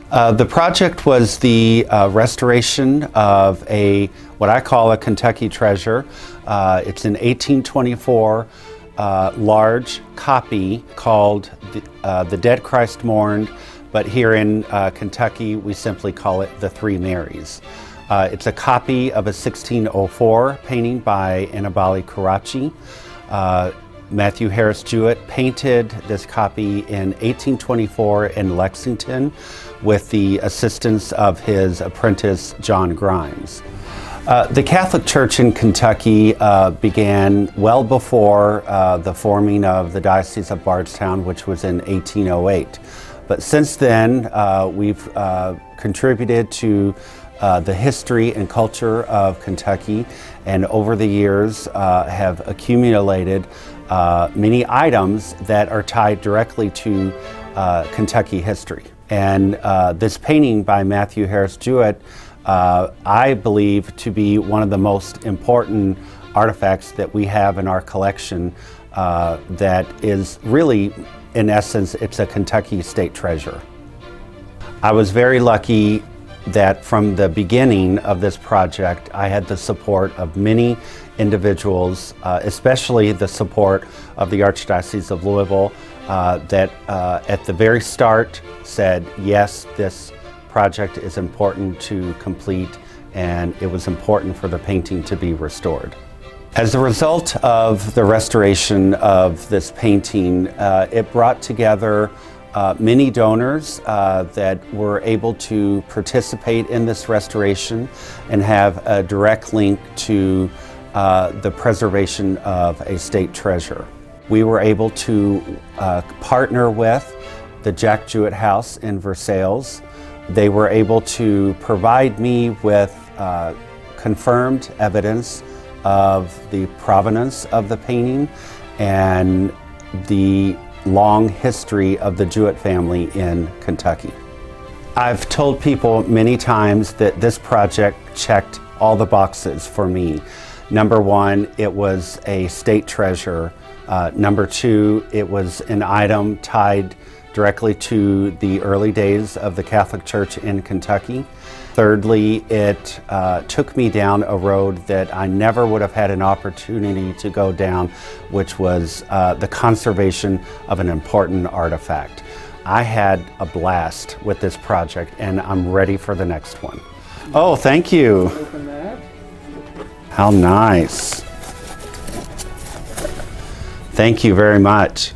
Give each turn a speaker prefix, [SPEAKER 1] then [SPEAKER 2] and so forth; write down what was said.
[SPEAKER 1] The project was the restoration of what I call a Kentucky treasure. It's an 1824 large copy called the Dead Christ Mourned, but here in Kentucky we simply call it the Three Marys. It's a copy of a 1604 painting by Annibale Carracci. Matthew Harris Jouett painted this copy in 1824 in Lexington with the assistance of his apprentice John Grimes. The Catholic Church in Kentucky began well before the forming of the Diocese of Bardstown, which was in 1808. But since then, we've contributed to the history and culture of Kentucky, and over the years have accumulated many items that are tied directly to Kentucky history. And this painting by Matthew Harris Jouett, I believe to be one of the most important artifacts that we have in our collection that is really, in essence, it's a Kentucky state treasure. I was very lucky that from the beginning of this project, I had the support of many individuals, especially the support of the Archdiocese of Louisville, that at the very start said, yes, this project is important to complete, and it was important for the painting to be restored. As a result of the restoration of this painting, it brought together many donors that were able to participate in this restoration and have a direct link to the preservation of a state treasure. We were able to partner with the Jack Jouett House in Versailles. They were able to provide me with confirmed evidence of the provenance of the painting and the long history of the Jouett family in Kentucky. I've told people many times that this project checked all the boxes for me. Number one, it was a state treasure. Number two, it was an item tied directly to the early days of the Catholic Church in Kentucky. Thirdly, it took me down a road that I never would have had an opportunity to go down, which was the conservation of an important artifact. I had a blast with this project, and I'm ready for the next one. Oh, thank you.
[SPEAKER 2] Open that.
[SPEAKER 1] How nice. Thank you very much.